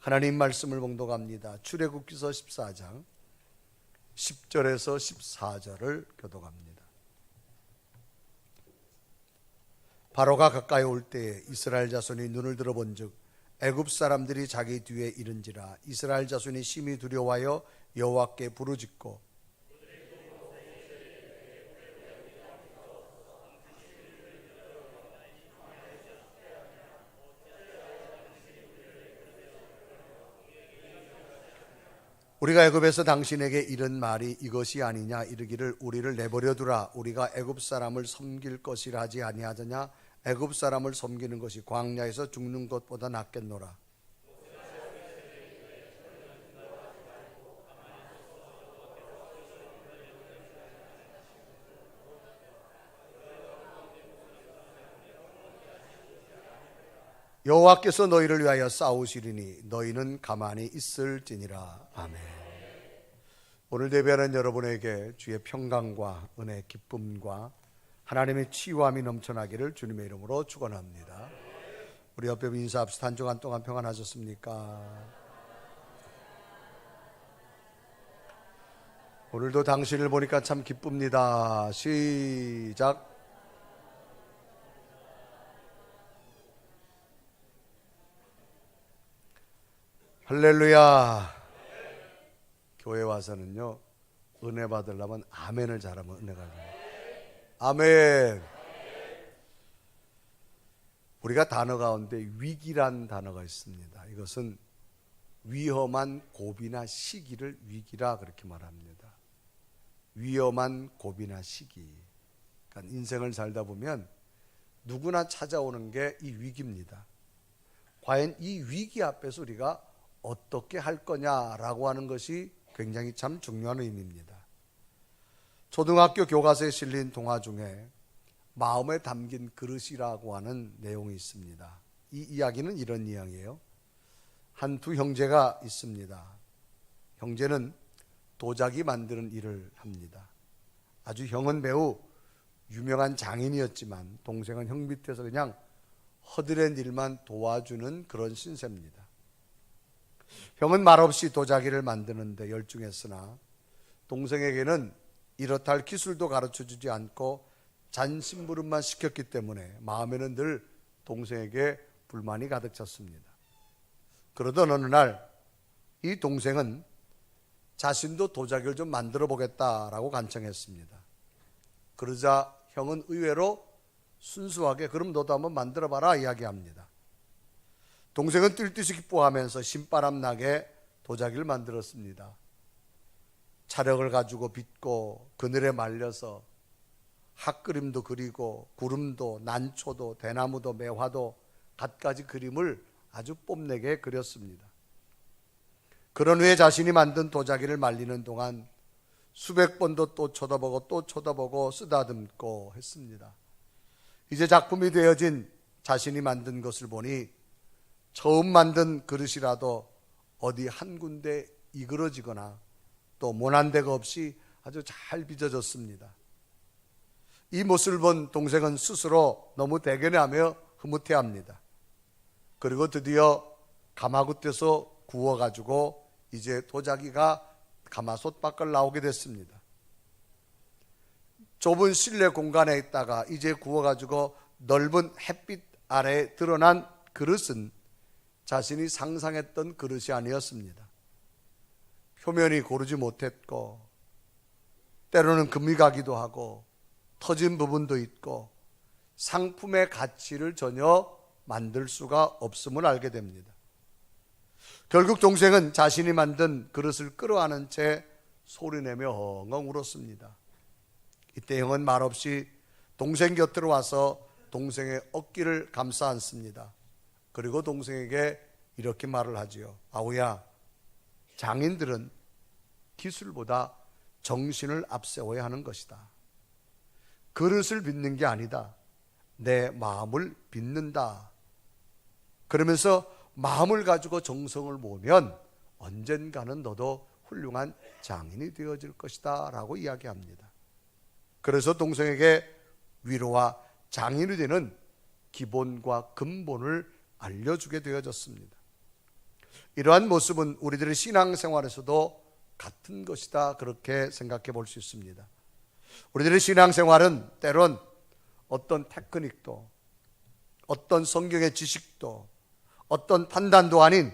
하나님 말씀을 봉독합니다. 출애굽기서 14장 10절에서 14절을 교독합니다. 바로가 가까이 올 때에 이스라엘 자손이 눈을 들어본즉 애굽 사람들이 자기 뒤에 이른지라. 이스라엘 자손이 심히 두려워하여 여호와께 부르짖고 우리가 애굽에서 당신에게 이른 말이 이것이 아니냐. 이르기를 우리를 내버려 두라. 우리가 애굽 사람을 섬길 것이라 하지 아니하더냐. 애굽 사람을 섬기는 것이 광야에서 죽는 것보다 낫겠노라. 여호와께서 너희를 위하여 싸우시리니 너희는 가만히 있을지니라. 아멘. 오늘 예배하는 여러분에게 주의 평강과 은혜, 기쁨과 하나님의 치유함이 넘쳐나기를 주님의 이름으로 축원합니다. 우리 옆에 인사합시다. 한 주간 동안 평안하셨습니까? 오늘도 당신을 보니까 참 기쁩니다. 시작. 할렐루야. 교회 와서는요, 은혜 받으려면 아멘을 잘하면 은혜가 돼요. 아멘. 우리가 단어 가운데 위기란 단어가 있습니다. 이것은 위험한 고비나 시기를 위기라 그렇게 말합니다. 위험한 고비나 시기. 그러니까 인생을 살다 보면 누구나 찾아오는 게 이 위기입니다. 과연 이 위기 앞에서 우리가 어떻게 할 거냐라고 하는 것이 굉장히 참 중요한 의미입니다. 초등학교 교과서에 실린 동화 중에 마음에 담긴 그릇이라고 하는 내용이 있습니다. 이 이야기는 이런 이야기예요. 한 두 형제가 있습니다. 형제는 도자기 만드는 일을 합니다. 아주 형은 매우 유명한 장인이었지만 동생은 형 밑에서 그냥 허드렛 일만 도와주는 그런 신세입니다. 형은 말없이 도자기를 만드는데 열중했으나 동생에게는 이렇다 할 기술도 가르쳐주지 않고 잔심부름만 시켰기 때문에 마음에는 늘 동생에게 불만이 가득 찼습니다. 그러던 어느 날 이 동생은 자신도 도자기를 좀 만들어 보겠다라고 간청했습니다. 그러자 형은 의외로 순수하게 그럼 너도 한번 만들어 봐라 이야기합니다. 동생은 뛸 듯이 기뻐하면서 신바람 나게 도자기를 만들었습니다. 차력을 가지고 빚고 그늘에 말려서 핫그림도 그리고 구름도 난초도 대나무도 매화도 갖가지 그림을 아주 뽐내게 그렸습니다. 그런 후에 자신이 만든 도자기를 말리는 동안 수백 번도 또 쳐다보고 쓰다듬고 했습니다. 이제 작품이 되어진 자신이 만든 것을 보니 처음 만든 그릇이라도 어디 한 군데 이그러지거나 또 모난 데가 없이 아주 잘 빚어졌습니다. 이 모습을 본 동생은 스스로 너무 대견해하며 흐뭇해합니다. 그리고 드디어 가마솥에서 구워가지고 이제 도자기가 가마솥 밖을 나오게 됐습니다. 좁은 실내 공간에 있다가 이제 구워가지고 넓은 햇빛 아래에 드러난 그릇은 자신이 상상했던 그릇이 아니었습니다. 표면이 고르지 못했고 때로는 금이 가기도 하고 터진 부분도 있고 상품의 가치를 전혀 만들 수가 없음을 알게 됩니다. 결국 동생은 자신이 만든 그릇을 끌어안은 채 소리내며 엉엉 울었습니다. 이때 형은 말없이 동생 곁으로 와서 동생의 어깨를 감싸 안습니다. 그리고 동생에게 이렇게 말을 하지요. 아우야, 장인들은 기술보다 정신을 앞세워야 하는 것이다. 그릇을 빚는 게 아니다. 내 마음을 빚는다. 그러면서 마음을 가지고 정성을 모으면 언젠가는 너도 훌륭한 장인이 되어질 것이다 라고 이야기합니다. 그래서 동생에게 위로와 장인이 되는 기본과 근본을 알려주게 되어졌습니다. 이러한 모습은 우리들의 신앙생활에서도 같은 것이다, 그렇게 생각해 볼 수 있습니다. 우리들의 신앙생활은 때론 어떤 테크닉도, 어떤 성경의 지식도, 어떤 판단도 아닌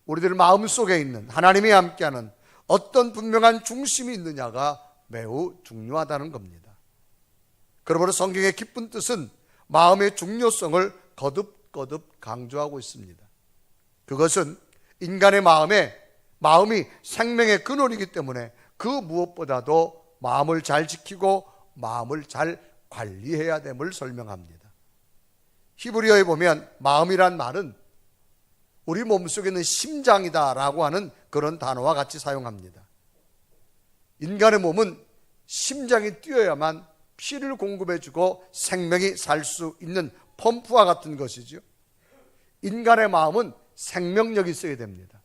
우리들 마음속에 있는 하나님이 함께하는 어떤 분명한 중심이 있느냐가 매우 중요하다는 겁니다. 그러므로 성경의 깊은 뜻은 마음의 중요성을 거듭거듭 강조하고 있습니다. 그것은 인간의 마음이 생명의 근원이기 때문에 그 무엇보다도 마음을 잘 지키고 마음을 잘 관리해야 됨을 설명합니다. 히브리어에 보면 마음이란 말은 우리 몸속에 있는 심장이다라고 하는 그런 단어와 같이 사용합니다. 인간의 몸은 심장이 뛰어야만 피를 공급해주고 생명이 살 수 있는 펌프와 같은 것이죠. 인간의 마음은 생명력이 있어야 됩니다.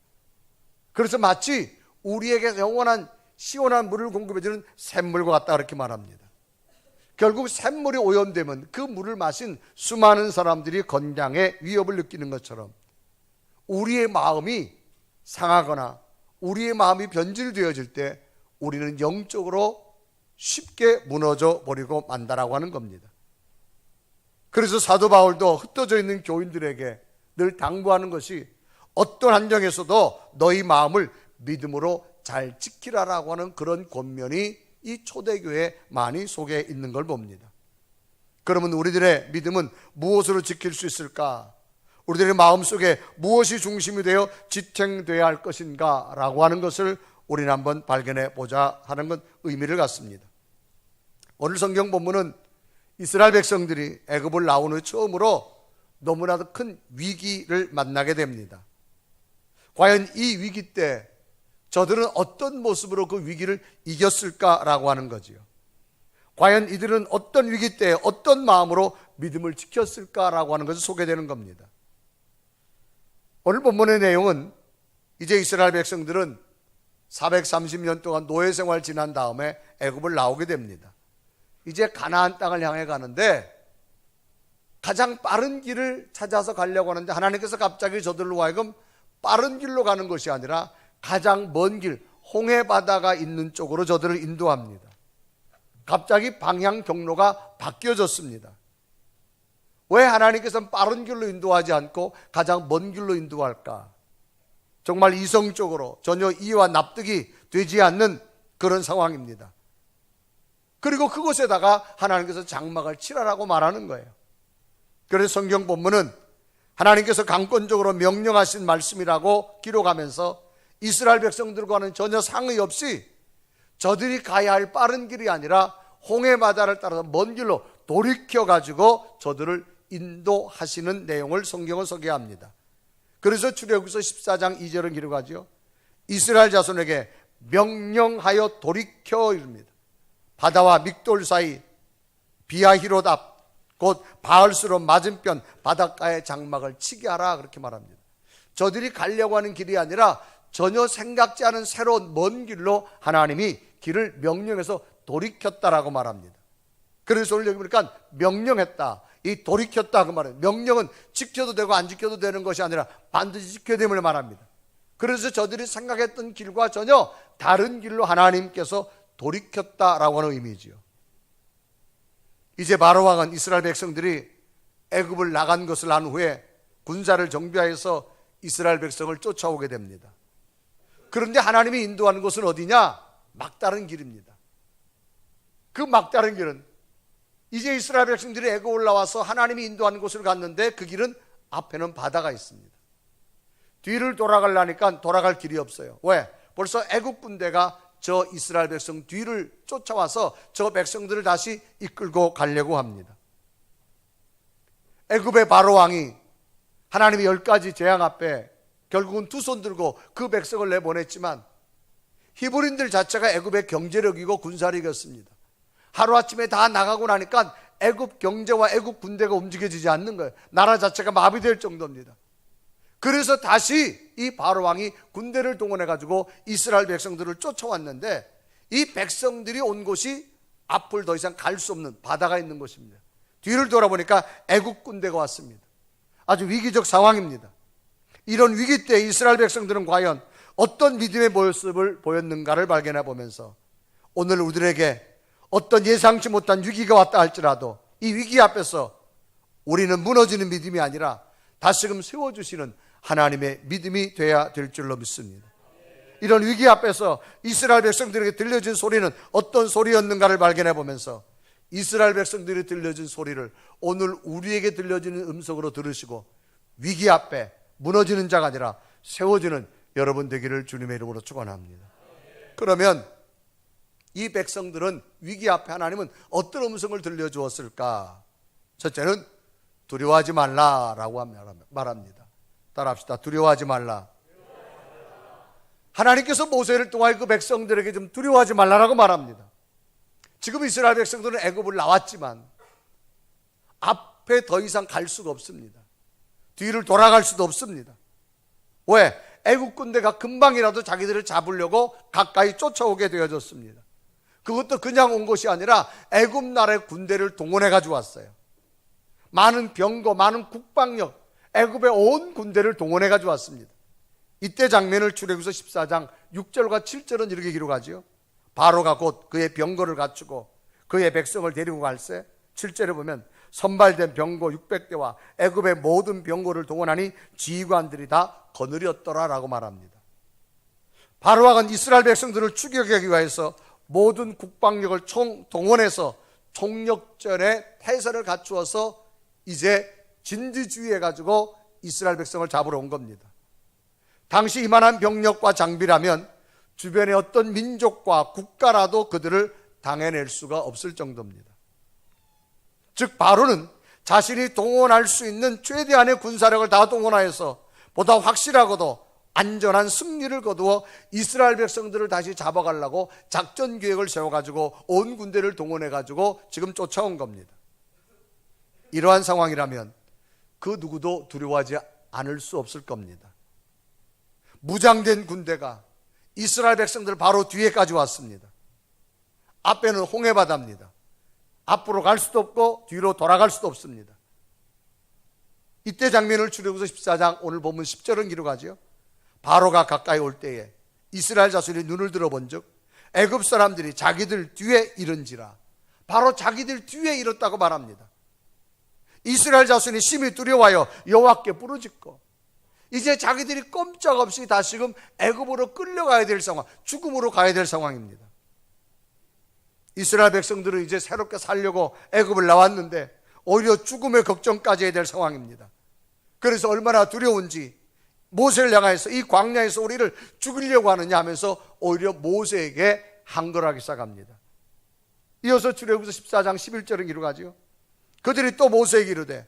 그래서 마치 우리에게 영원한 시원한 물을 공급해주는 샘물과 같다, 그렇게 말합니다. 결국 샘물이 오염되면 그 물을 마신 수많은 사람들이 건강에 위협을 느끼는 것처럼 우리의 마음이 상하거나 우리의 마음이 변질되어질 때 우리는 영적으로 쉽게 무너져 버리고 만다라고 하는 겁니다. 그래서 사도 바울도 흩어져 있는 교인들에게 늘 당부하는 것이 어떤 환경에서도 너희 마음을 믿음으로 잘 지키라라고 하는 그런 권면이 이 초대교회에 많이 속해 있는 걸 봅니다. 그러면 우리들의 믿음은 무엇으로 지킬 수 있을까? 우리들의 마음속에 무엇이 중심이 되어 지탱되어야 할 것인가? 라고 하는 것을 우리는 한번 발견해 보자 하는 건 의미를 갖습니다. 오늘 성경 본문은 이스라엘 백성들이 애굽을 나온 후 처음으로 너무나도 큰 위기를 만나게 됩니다. 과연 이 위기 때 저들은 어떤 모습으로 그 위기를 이겼을까라고 하는 거지요. 과연 이들은 어떤 위기 때 어떤 마음으로 믿음을 지켰을까라고 하는 것이 소개되는 겁니다. 오늘 본문의 내용은 이제 이스라엘 백성들은 430년 동안 노예 생활 지난 다음에 애굽을 나오게 됩니다. 이제 가나안 땅을 향해 가는데 가장 빠른 길을 찾아서 가려고 하는데 하나님께서 갑자기 저들로 하여금 빠른 길로 가는 것이 아니라 가장 먼 길, 홍해 바다가 있는 쪽으로 저들을 인도합니다. 갑자기 방향 경로가 바뀌어졌습니다. 왜 하나님께서는 빠른 길로 인도하지 않고 가장 먼 길로 인도할까? 정말 이성적으로 전혀 이해와 납득이 되지 않는 그런 상황입니다. 그리고 그곳에다가 하나님께서 장막을 치라라고 말하는 거예요. 그래서 성경 본문은 하나님께서 강권적으로 명령하신 말씀이라고 기록하면서 이스라엘 백성들과는 전혀 상의 없이 저들이 가야 할 빠른 길이 아니라 홍해 바다를 따라서 먼 길로 돌이켜가지고 저들을 인도하시는 내용을 성경은 소개합니다. 그래서 출애굽기서 14장 2절은 기록하죠. 이스라엘 자손에게 명령하여 돌이켜 이릅니다. 바다와 믹돌 사이 비아히롯 앞 곧 바알스론 맞은편 바닷가에 장막을 치게 하라, 그렇게 말합니다. 저들이 가려고 하는 길이 아니라 전혀 생각지 않은 새로운 먼 길로 하나님이 길을 명령해서 돌이켰다라고 말합니다. 그래서 오늘 여기 보니까 명령했다, 이 돌이켰다 그 말은 명령은 지켜도 되고 안 지켜도 되는 것이 아니라 반드시 지켜야 됨을 말합니다. 그래서 저들이 생각했던 길과 전혀 다른 길로 하나님께서 돌이켰다라고 하는 의미지요. 이제 바로 왕은 이스라엘 백성들이 애굽을 나간 것을 한 후에 군사를 정비하여서 이스라엘 백성을 쫓아오게 됩니다. 그런데 하나님이 인도하는 곳은 어디냐? 막다른 길입니다. 그 막다른 길은 이제 이스라엘 백성들이 애굽 올라와서 하나님이 인도하는 곳을 갔는데 그 길은 앞에는 바다가 있습니다. 뒤를 돌아가려니까 돌아갈 길이 없어요. 왜? 벌써 애굽 군대가 저 이스라엘 백성 뒤를 쫓아와서 저 백성들을 다시 이끌고 가려고 합니다. 애굽의 바로 왕이 하나님의 10가지 재앙 앞에 결국은 두 손 들고 그 백성을 내보냈지만 히브리인들 자체가 애굽의 경제력이고 군사력이었습니다. 하루아침에 다 나가고 나니까 애굽 경제와 애굽 군대가 움직여지지 않는 거예요. 나라 자체가 마비될 정도입니다. 그래서 다시 이 바로 왕이 군대를 동원해 가지고 이스라엘 백성들을 쫓아왔는데 이 백성들이 온 곳이 앞을 더 이상 갈 수 없는 바다가 있는 곳입니다. 뒤를 돌아보니까 애국 군대가 왔습니다. 아주 위기적 상황입니다. 이런 위기 때 이스라엘 백성들은 과연 어떤 믿음의 모습을 보였는가를 발견해 보면서 오늘 우리들에게 어떤 예상치 못한 위기가 왔다 할지라도 이 위기 앞에서 우리는 무너지는 믿음이 아니라 다시금 세워주시는 하나님의 믿음이 돼야 될 줄로 믿습니다. 이런 위기 앞에서 이스라엘 백성들에게 들려진 소리는 어떤 소리였는가를 발견해 보면서 이스라엘 백성들이 들려진 소리를 오늘 우리에게 들려지는 음성으로 들으시고 위기 앞에 무너지는 자가 아니라 세워지는 여러분 되기를 주님의 이름으로 축원합니다. 그러면 이 백성들은 위기 앞에 하나님은 어떤 음성을 들려주었을까? 첫째는 두려워하지 말라라고 말합니다. 따라합시다. 두려워하지 말라. 하나님께서 모세를 통하여 그 백성들에게 좀 두려워하지 말라라고 말합니다. 지금 이스라엘 백성들은 애굽을 나왔지만 앞에 더 이상 갈 수가 없습니다. 뒤를 돌아갈 수도 없습니다. 왜? 애굽 군대가 금방이라도 자기들을 잡으려고 가까이 쫓아오게 되어졌습니다. 그것도 그냥 온 것이 아니라 애굽 나라의 군대를 동원해 가지고 왔어요. 많은 병거, 많은 국방력, 애굽의 온 군대를 동원해 가지고 왔습니다. 이때 장면을 출애굽기서 14장 6절과 7절은 이렇게 기록하지요. 바로가 곧 그의 병거를 갖추고 그의 백성을 데리고 갈새 7절에 보면 선발된 병거 600대와 애굽의 모든 병거를 동원하니 지휘관들이 다 거느렸더라라고 말합니다. 바로가 이스라엘 백성들을 추격하기 위해서 모든 국방력을 동원해서 총력전의 태세를 갖추어서 이제 진지주의해가지고 이스라엘 백성을 잡으러 온 겁니다. 당시 이만한 병력과 장비라면 주변의 어떤 민족과 국가라도 그들을 당해낼 수가 없을 정도입니다. 즉 바로는 자신이 동원할 수 있는 최대한의 군사력을 다 동원하여서 보다 확실하고도 안전한 승리를 거두어 이스라엘 백성들을 다시 잡아가려고 작전 계획을 세워가지고 온 군대를 동원해가지고 지금 쫓아온 겁니다. 이러한 상황이라면 그 누구도 두려워하지 않을 수 없을 겁니다. 무장된 군대가 이스라엘 백성들 바로 뒤에까지 왔습니다. 앞에는 홍해바다입니다. 앞으로 갈 수도 없고 뒤로 돌아갈 수도 없습니다. 이때 장면을 출애굽기서 14장 오늘 본문 10절은 기록하죠. 바로가 가까이 올 때에 이스라엘 자손이 눈을 들어본즉 애굽 사람들이 자기들 뒤에 이른지라. 바로 자기들 뒤에 이뤘다고 말합니다. 이스라엘 자손이 심히 두려워하여 여호와께 부르짖고 이제 자기들이 꼼짝없이 다시금 애굽으로 끌려가야 될 상황, 죽음으로 가야 될 상황입니다. 이스라엘 백성들은 이제 새롭게 살려고 애굽을 나왔는데 오히려 죽음의 걱정까지 해야 될 상황입니다. 그래서 얼마나 두려운지 모세를 향해서 이 광야에서 우리를 죽이려고 하느냐 하면서 오히려 모세에게 항거하기 시작합니다. 이어서 출애굽기서 14장 11절은 기록하지요. 그들이 또 모세에게 이르되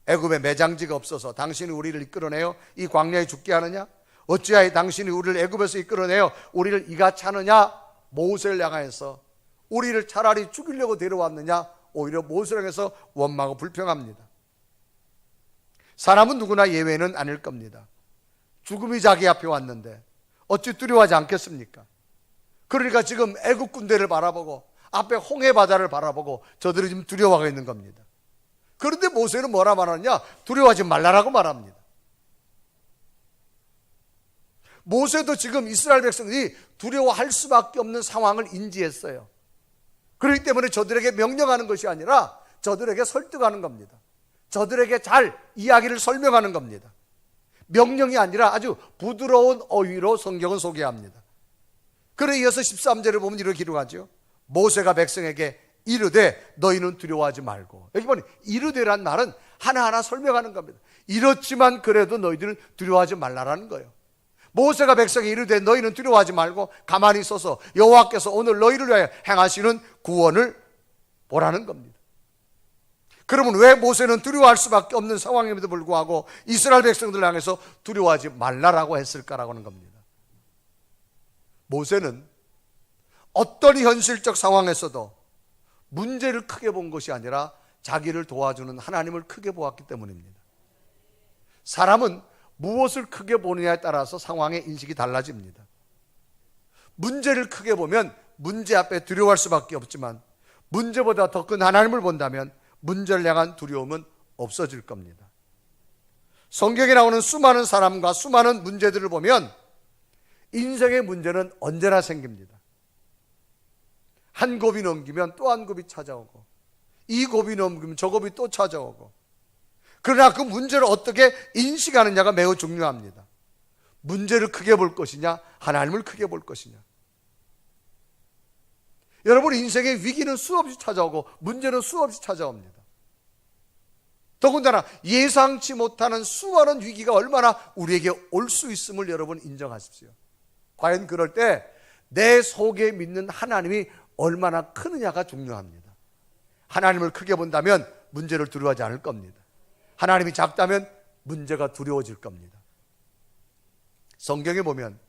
애굽에 매장지가 없어서 당신이 우리를 이끌어내어 이 광야에 죽게 하느냐? 어찌하여 당신이 우리를 애굽에서 이끌어내어 우리를 이같이 하느냐? 모세를 향해서 우리를 차라리 죽이려고 데려왔느냐? 오히려 모세를 향해서 원망하고 불평합니다. 사람은 누구나 예외는 아닐 겁니다. 죽음이 자기 앞에 왔는데 어찌 두려워하지 않겠습니까? 그러니까 지금 애굽 군대를 바라보고 앞에 홍해 바다를 바라보고 저들이 지금 두려워하고 있는 겁니다. 그런데 모세는 뭐라 말하느냐? 두려워하지 말라라고 말합니다. 모세도 지금 이스라엘 백성들이 두려워할 수밖에 없는 상황을 인지했어요. 그렇기 때문에 저들에게 명령하는 것이 아니라 저들에게 설득하는 겁니다. 저들에게 잘 이야기를 설명하는 겁니다. 명령이 아니라 아주 부드러운 어휘로 성경은 소개합니다. 그래 이어서 13절을 보면 이렇게 기록하죠. 모세가 백성에게 이르되 너희는 두려워하지 말고. 여기 보니 이르되란 말은 하나하나 설명하는 겁니다. 이렇지만 그래도 너희들은 두려워하지 말라라는 거예요. 모세가 백성에 이르되 너희는 두려워하지 말고 가만히 있어서 여호와께서 오늘 너희를 위하여 행하시는 구원을 보라는 겁니다. 그러면 왜 모세는 두려워할 수밖에 없는 상황임에도 불구하고 이스라엘 백성들을 향해서 두려워하지 말라라고 했을까라고 하는 겁니다. 모세는 어떤 현실적 상황에서도 문제를 크게 본 것이 아니라 자기를 도와주는 하나님을 크게 보았기 때문입니다. 사람은 무엇을 크게 보느냐에 따라서 상황의 인식이 달라집니다. 문제를 크게 보면 문제 앞에 두려워할 수밖에 없지만 문제보다 더 큰 하나님을 본다면 문제를 향한 두려움은 없어질 겁니다. 성경에 나오는 수많은 사람과 수많은 문제들을 보면 인생의 문제는 언제나 생깁니다. 한 곱이 넘기면 또 한 곱이 찾아오고, 이 곱이 넘기면 저 곱이 또 찾아오고. 그러나 그 문제를 어떻게 인식하느냐가 매우 중요합니다. 문제를 크게 볼 것이냐, 하나님을 크게 볼 것이냐. 여러분, 인생의 위기는 수없이 찾아오고 문제는 수없이 찾아옵니다. 더군다나 예상치 못하는 수많은 위기가 얼마나 우리에게 올 수 있음을 여러분 인정하십시오. 과연 그럴 때 내 속에 믿는 하나님이 얼마나 크느냐가 중요합니다. 하나님을 크게 본다면 문제를 두려워하지 않을 겁니다. 하나님이 작다면 문제가 두려워질 겁니다. 성경에 보면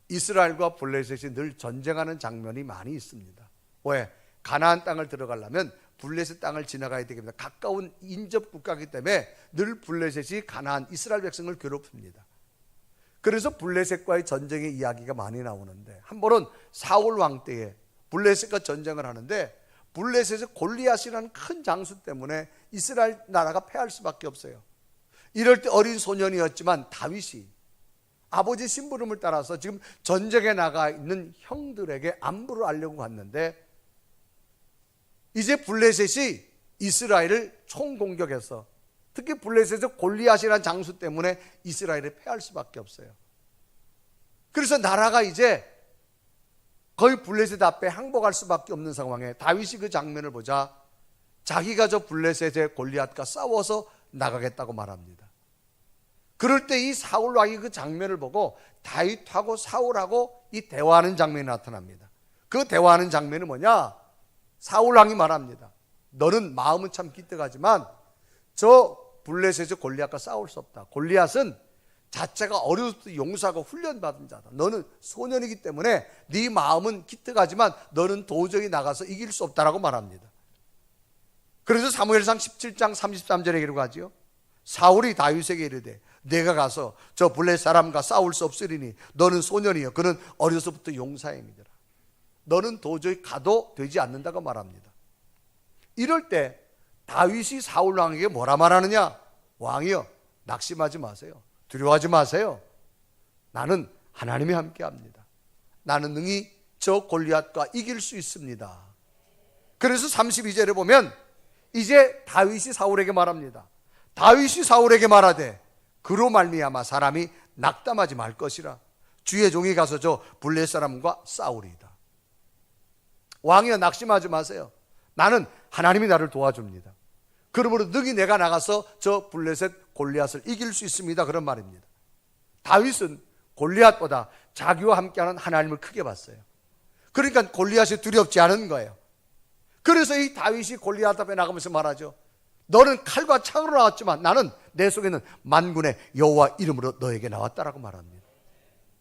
이스라엘과 블레셋이 늘 전쟁하는 장면이 많이 있습니다. 왜? 가나안 땅을 들어가려면 블레셋 땅을 지나가야 되기 때문에 가까운 인접 국가이기 때문에 늘 블레셋이 가나안 이스라엘 백성을 괴롭힙니다. 그래서 블레셋과의 전쟁의 이야기가 많이 나오는데, 한 번은 사울 왕 때에 블레셋과 전쟁을 하는데 블레셋의 골리앗이라는 큰 장수 때문에 이스라엘 나라가 패할 수밖에 없어요. 이럴 때 어린 소년이었지만 다윗이 아버지 심부름을 따라서 지금 전쟁에 나가 있는 형들에게 안부를 알려고 갔는데, 이제 블레셋이 이스라엘을 총공격해서, 특히 블레셋의 골리앗이라는 장수 때문에 이스라엘이 패할 수밖에 없어요. 그래서 나라가 이제 거의 블레셋 앞에 항복할 수밖에 없는 상황에 다윗이 그 장면을 보자 자기가 저 블레셋의 골리앗과 싸워서 나가겠다고 말합니다. 그럴 때 이 사울 왕이 그 장면을 보고 다윗하고 사울하고 이 대화하는 장면이 나타납니다. 그 대화하는 장면이 뭐냐? 사울 왕이 말합니다. 너는 마음은 참 기특하지만 저 블레셋의 골리앗과 싸울 수 없다. 골리앗은 자체가 어렸을 때 용사하고 훈련받은 자다. 너는 소년이기 때문에 네 마음은 기특하지만 너는 도저히 나가서 이길 수 없다라고 말합니다. 그래서 사무엘상 17장 33절에 기록하지요. 사울이 다윗에게 이르되 내가 가서 저 블레셋 사람과 싸울 수 없으리니 너는 소년이여 그는 어려서부터 용사임이더라. 너는 도저히 가도 되지 않는다고 말합니다. 이럴 때 다윗이 사울 왕에게 뭐라 말하느냐? 왕이여 낙심하지 마세요. 두려워하지 마세요. 나는 하나님이 함께합니다. 나는 능히 저 골리앗과 이길 수 있습니다. 그래서 32절에 보면 이제 다윗이 사울에게 말합니다. 다윗이 사울에게 말하되 그로 말미암아 사람이 낙담하지 말 것이라. 주의 종이 가서 저 블레셋 사람과 싸우리이다. 왕이여 낙심하지 마세요. 나는 하나님이 나를 도와줍니다. 그러므로 능히 내가 나가서 저 블레셋 골리앗을 이길 수 있습니다. 그런 말입니다. 다윗은 골리앗보다 자기와 함께하는 하나님을 크게 봤어요. 그러니까 골리앗이 두렵지 않은 거예요. 그래서 이 다윗이 골리앗 앞에 나가면서 말하죠. 너는 칼과 창으로 나왔지만 나는 내 속에는 만군의 여호와 이름으로 너에게 나왔다라고 말합니다.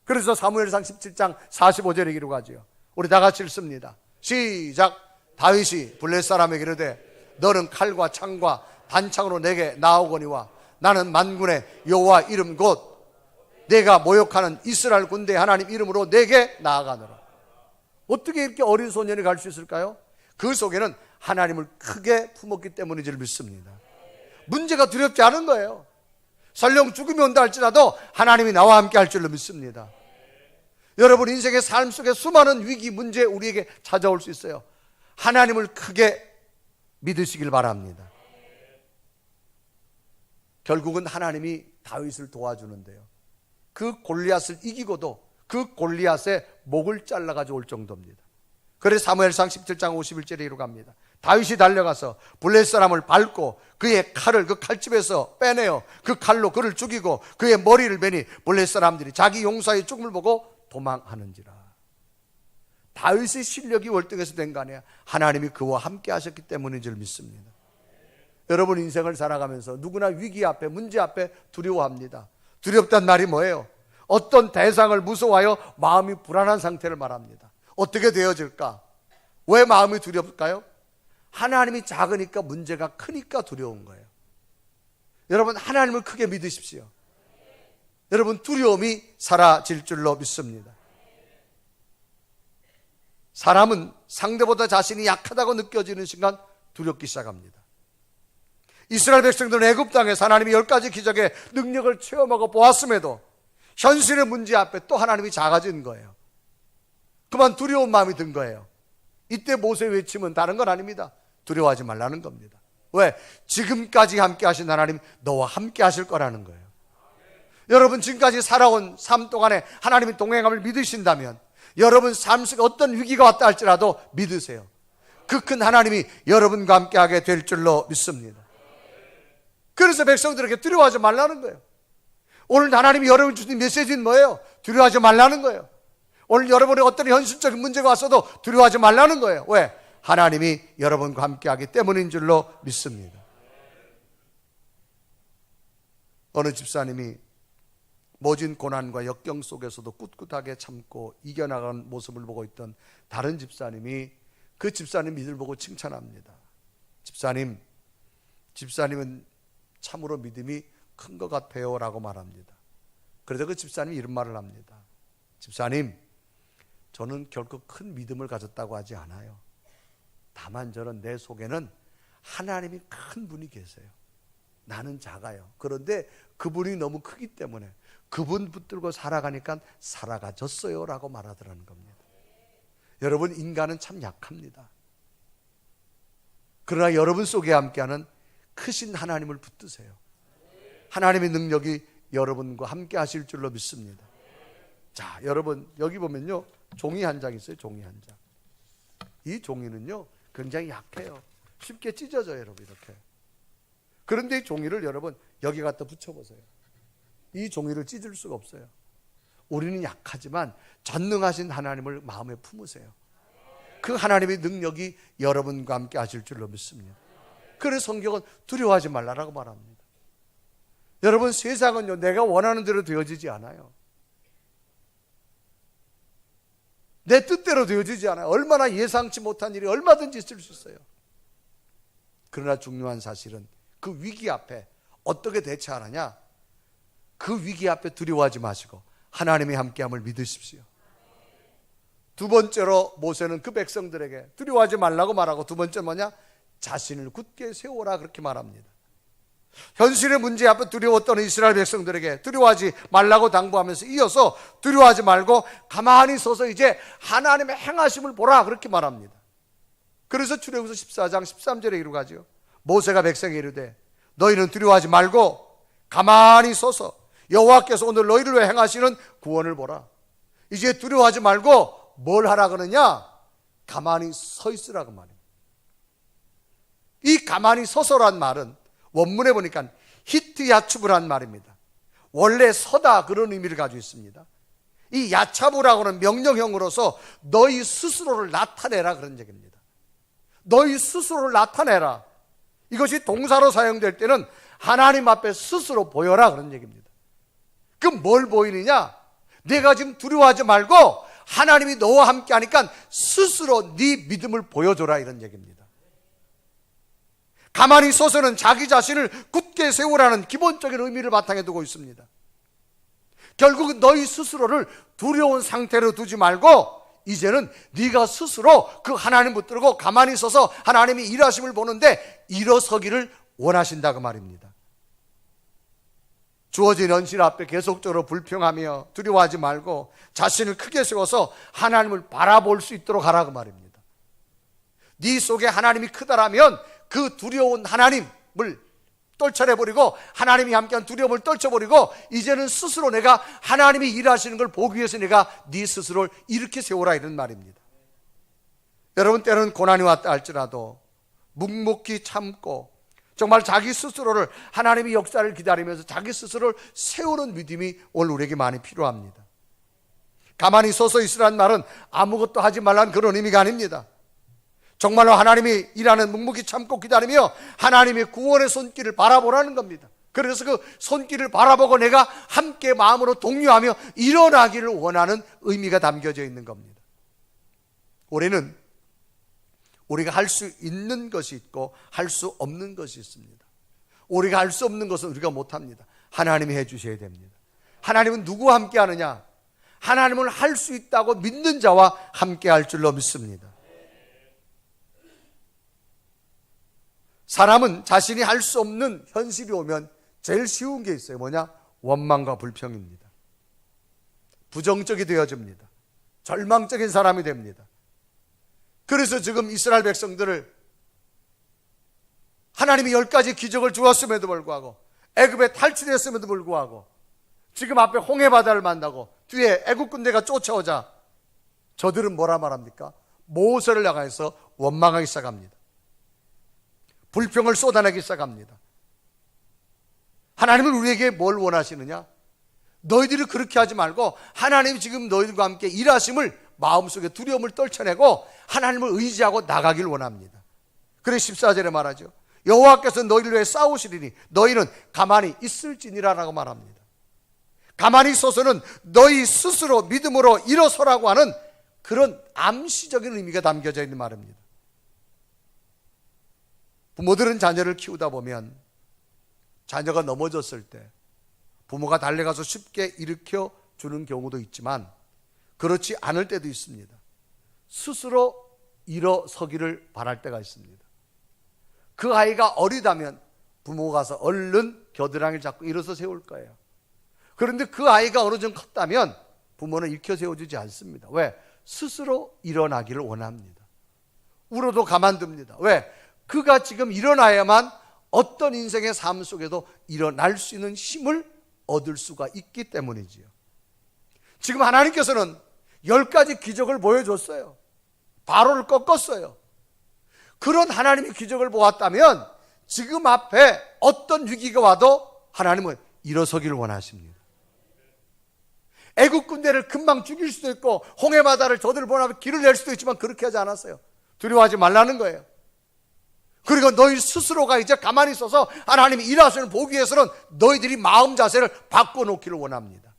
그래서 사무엘상 17장 45절에 기록하죠. 우리 다 같이 읽습니다. 시작. 다윗이 블레셋 사람에게 이르되 너는 칼과 창과 단창으로 내게 나오거니와 나는 만군의 여호와 이름 곧 내가 모욕하는 이스라엘 군대 하나님 이름으로 내게 나아가노라. 어떻게 이렇게 어린 소년이 갈 수 있을까요? 그 속에는 하나님을 크게 품었기 때문인지를 믿습니다. 문제가 두렵지 않은 거예요. 설령 죽음이 온다 할지라도 하나님이 나와 함께 할 줄로 믿습니다. 여러분 인생의 삶 속에 수많은 위기 문제 우리에게 찾아올 수 있어요. 하나님을 크게 믿으시길 바랍니다. 결국은 하나님이 다윗을 도와주는데요. 그 골리앗을 이기고도 그 골리앗의 목을 잘라가지고 올 정도입니다. 그래서 사무엘상 17장 51절에 이루갑니다. 다윗이 달려가서 블레셋 사람을 밟고 그의 칼을 그 칼집에서 빼내어 그 칼로 그를 죽이고 그의 머리를 베니 블레셋 사람들이 자기 용사의 죽음을 보고 도망하는지라. 다윗의 실력이 월등해서 된 거 아니야. 하나님이 그와 함께 하셨기 때문인 줄 믿습니다. 여러분 인생을 살아가면서 누구나 위기 앞에 문제 앞에 두려워합니다. 두렵단 말이 뭐예요? 어떤 대상을 무서워하여 마음이 불안한 상태를 말합니다. 어떻게 되어질까? 왜 마음이 두렵을까요? 하나님이 작으니까 문제가 크니까 두려운 거예요. 여러분 하나님을 크게 믿으십시오. 여러분 두려움이 사라질 줄로 믿습니다. 사람은 상대보다 자신이 약하다고 느껴지는 순간 두렵기 시작합니다. 이스라엘 백성들은 애굽 땅에서 하나님이 10가지 기적의 능력을 체험하고 보았음에도 현실의 문제 앞에 또 하나님이 작아진 거예요. 그만 두려운 마음이 든 거예요. 이때 모세의 외침은 다른 건 아닙니다. 두려워하지 말라는 겁니다. 왜? 지금까지 함께 하신 하나님 너와 함께 하실 거라는 거예요. 여러분 지금까지 살아온 삶 동안에 하나님이 동행함을 믿으신다면 여러분 삶 속에 어떤 위기가 왔다 할지라도 믿으세요. 그 큰 하나님이 여러분과 함께 하게 될 줄로 믿습니다. 그래서 백성들에게 두려워하지 말라는 거예요. 오늘 하나님이 여러분 주신 메시지는 뭐예요? 두려워하지 말라는 거예요. 오늘 여러분의 어떤 현실적인 문제가 왔어도 두려워하지 말라는 거예요. 왜? 하나님이 여러분과 함께 하기 때문인 줄로 믿습니다. 어느 집사님이 모진 고난과 역경 속에서도 꿋꿋하게 참고 이겨나가는 모습을 보고 있던 다른 집사님이 그 집사님 믿음을 보고 칭찬합니다. 집사님은 참으로 믿음이 큰 것 같아요 라고 말합니다. 그래서 그 집사님이 이런 말을 합니다. 집사님, 저는 결코 큰 믿음을 가졌다고 하지 않아요. 다만 저는 내 속에는 하나님이 큰 분이 계세요. 나는 작아요. 그런데 그분이 너무 크기 때문에 그분 붙들고 살아가니까 살아가졌어요 라고 말하더라는 겁니다. 여러분, 인간은 참 약합니다. 그러나 여러분 속에 함께하는 크신 하나님을 붙드세요. 하나님의 능력이 여러분과 함께 하실 줄로 믿습니다. 자, 여러분 여기 보면요, 종이 한 장 있어요. 종이 한 장. 이 종이는요 굉장히 약해요. 쉽게 찢어져요, 여러분. 이렇게. 그런데 이 종이를 여러분 여기 갖다 붙여보세요. 이 종이를 찢을 수가 없어요. 우리는 약하지만 전능하신 하나님을 마음에 품으세요. 그 하나님의 능력이 여러분과 함께 하실 줄로 믿습니다. 그래서 성경은 두려워하지 말라라고 말합니다. 여러분, 세상은요 내가 원하는 대로 되어지지 않아요. 내 뜻대로 되어지지 않아요. 얼마나 예상치 못한 일이 얼마든지 있을 수 있어요. 그러나 중요한 사실은 그 위기 앞에 어떻게 대처하느냐, 그 위기 앞에 두려워하지 마시고 하나님이 함께함을 믿으십시오. 두 번째로 모세는 그 백성들에게 두려워하지 말라고 말하고, 두 번째 뭐냐? 자신을 굳게 세워라 그렇게 말합니다. 현실의 문제 앞에 두려웠던 이스라엘 백성들에게 두려워하지 말라고 당부하면서 이어서 두려워하지 말고 가만히 서서 이제 하나님의 행하심을 보라 그렇게 말합니다. 그래서 출애굽기서 14장 13절에 이루어가죠. 모세가 백성에게 이르되 너희는 두려워하지 말고 가만히 서서 여호와께서 오늘 너희를 위해 행하시는 구원을 보라. 이제 두려워하지 말고 뭘 하라 그러냐? 가만히 서 있으라고 말입니다. 이 가만히 서서란 말은 원문에 보니까 히트 야추브란 말입니다. 원래 서다 그런 의미를 가지고 있습니다. 이 야차브라고는 명령형으로서 너희 스스로를 나타내라 그런 얘기입니다. 너희 스스로를 나타내라. 이것이 동사로 사용될 때는 하나님 앞에 스스로 보여라 그런 얘기입니다. 그럼 뭘 보이느냐? 내가 지금 두려워하지 말고 하나님이 너와 함께 하니까 스스로 네 믿음을 보여줘라 이런 얘기입니다. 가만히 서서는 자기 자신을 굳게 세우라는 기본적인 의미를 바탕에 두고 있습니다. 결국은 너희 스스로를 두려운 상태로 두지 말고 이제는 네가 스스로 그 하나님 붙들고 가만히 서서 하나님이 일하심을 보는데 일어서기를 원하신다고 말입니다. 주어진 현실 앞에 계속적으로 불평하며 두려워하지 말고 자신을 크게 세워서 하나님을 바라볼 수 있도록 하라고 말입니다. 네 속에 하나님이 크다라면 그 두려운 하나님을 떨쳐내버리고 하나님이 함께한 두려움을 떨쳐버리고 이제는 스스로 내가 하나님이 일하시는 걸 보기 위해서 내가 네 스스로를 이렇게 세우라 이런 말입니다. 여러분, 때로는 고난이 왔다 할지라도 묵묵히 참고 정말 자기 스스로를 하나님의 역사를 기다리면서 자기 스스로를 세우는 믿음이 오늘 우리에게 많이 필요합니다. 가만히 서서 있으라는 말은 아무것도 하지 말라는 그런 의미가 아닙니다. 정말로 하나님이 일하는 묵묵히 참고 기다리며 하나님의 구원의 손길을 바라보라는 겁니다. 그래서 그 손길을 바라보고 내가 함께 마음으로 동요하며 일어나기를 원하는 의미가 담겨져 있는 겁니다. 우리는 우리가 할 수 있는 것이 있고 할 수 없는 것이 있습니다. 우리가 할 수 없는 것은 우리가 못합니다. 하나님이 해주셔야 됩니다. 하나님은 누구와 함께 하느냐? 하나님을 할 수 있다고 믿는 자와 함께 할 줄로 믿습니다. 사람은 자신이 할 수 없는 현실이 오면 제일 쉬운 게 있어요. 뭐냐? 원망과 불평입니다. 부정적이 되어집니다. 절망적인 사람이 됩니다. 그래서 지금 이스라엘 백성들을 하나님이 10가지 기적을 주었음에도 불구하고, 애굽에 탈출했음에도 불구하고, 지금 앞에 홍해바다를 만나고 뒤에 애굽 군대가 쫓아오자 저들은 뭐라 말합니까? 모세를 향해서 원망하기 시작합니다. 불평을 쏟아내기 시작합니다. 하나님은 우리에게 뭘 원하시느냐? 너희들이 그렇게 하지 말고 하나님이 지금 너희들과 함께 일하심을 마음속에 두려움을 떨쳐내고 하나님을 의지하고 나가길 원합니다. 그래서 14절에 말하죠. 여호와께서 너희를 위해 싸우시리니 너희는 가만히 있을지니라 라고 말합니다. 가만히 있어서는 너희 스스로 믿음으로 일어서라고 하는 그런 암시적인 의미가 담겨져 있는 말입니다. 부모들은 자녀를 키우다 보면 자녀가 넘어졌을 때 부모가 달려가서 쉽게 일으켜 주는 경우도 있지만 그렇지 않을 때도 있습니다. 스스로 일어서기를 바랄 때가 있습니다. 그 아이가 어리다면 부모가 가서 얼른 겨드랑이를 잡고 일어서 세울 거예요. 그런데 그 아이가 어느 정도 컸다면 부모는 일으켜 세워주지 않습니다. 왜? 스스로 일어나기를 원합니다. 울어도 가만둡니다. 왜? 그가 지금 일어나야만 어떤 인생의 삶 속에도 일어날 수 있는 힘을 얻을 수가 있기 때문이지요. 지금 하나님께서는 10가지 기적을 보여줬어요. 바로를 꺾었어요. 그런 하나님의 기적을 보았다면 지금 앞에 어떤 위기가 와도 하나님은 일어서기를 원하십니다. 애국 군대를 금방 죽일 수도 있고 홍해바다를 저들을 보내면 길을 낼 수도 있지만 그렇게 하지 않았어요. 두려워하지 말라는 거예요. 그리고 너희 스스로가 이제 가만히 있어서 하나님이 일하시는 보기 위해서는 너희들이 마음 자세를 바꿔놓기를 원합니다.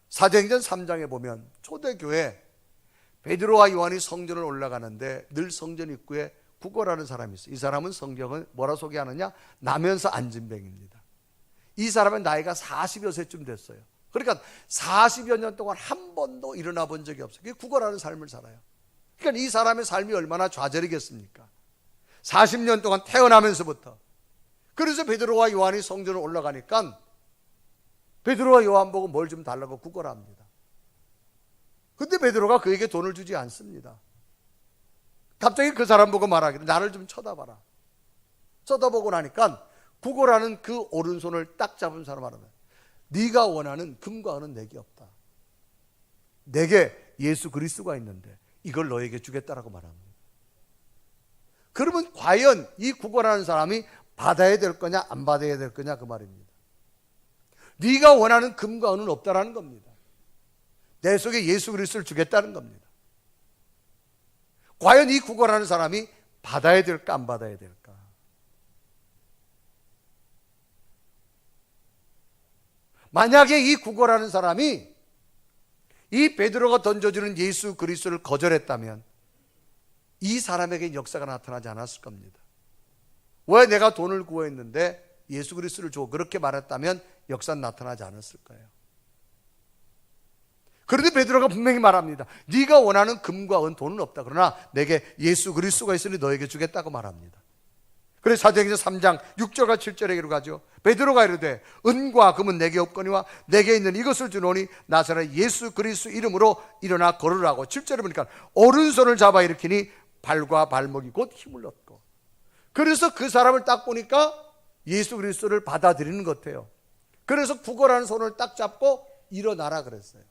사도행전 3장에 보면 초대교회 베드로와 요한이 성전을 올라가는데 늘 성전 입구에 구걸하는 사람이 있어요. 이 사람은 성경을 뭐라 소개하느냐? 나면서 안진뱅입니다. 이 사람의 나이가 40여 세쯤 됐어요. 그러니까 40여 년 동안 한 번도 일어나 본 적이 없어요. 구걸하는 삶을 살아요. 그러니까 이 사람의 삶이 얼마나 좌절이겠습니까? 40년 동안 태어나면서부터. 그래서 베드로와 요한이 성전을 올라가니까 베드로와 요한 보고 뭘 좀 달라고 구걸합니다. 근데 베드로가 그에게 돈을 주지 않습니다. 갑자기 그 사람 보고 말하기를 나를 좀 쳐다봐라. 쳐다보고 나니까 구걸하는 그 오른손을 딱 잡은 사람 말하면 네가 원하는 금과 은은 내게 없다. 내게 예수 그리스도가 있는데 이걸 너에게 주겠다라고 말합니다. 그러면 과연 이 구걸하는 사람이 받아야 될 거냐 안 받아야 될 거냐 그 말입니다. 네가 원하는 금과 은은 없다라는 겁니다. 내 속에 예수 그리스도를 주겠다는 겁니다. 과연 이 구걸하는 사람이 받아야 될까 안 받아야 될까? 만약에 이 구걸하는 사람이 이 베드로가 던져주는 예수 그리스도를 거절했다면 이 사람에게 역사가 나타나지 않았을 겁니다. 왜 내가 돈을 구했는데 예수 그리스도를 줘 그렇게 말했다면 역사는 나타나지 않았을 거예요. 그런데 베드로가 분명히 말합니다. 네가 원하는 금과 은 돈은 없다. 그러나 내게 예수 그리스도가 있으니 너에게 주겠다고 말합니다. 그래서 사도행전 3장 6절과 7절에 기록하죠. 베드로가 이르되 은과 금은 내게 없거니와 내게 있는 이것을 주노니 나사렛 예수 그리스도 이름으로 일어나 걸으라고. 7절에 보니까 오른손을 잡아 일으키니 발과 발목이 곧 힘을 얻고. 그래서 그 사람을 딱 보니까 예수 그리스도를 받아들이는 것 같아요. 그래서 구걸하는 손을 딱 잡고 일어나라 그랬어요.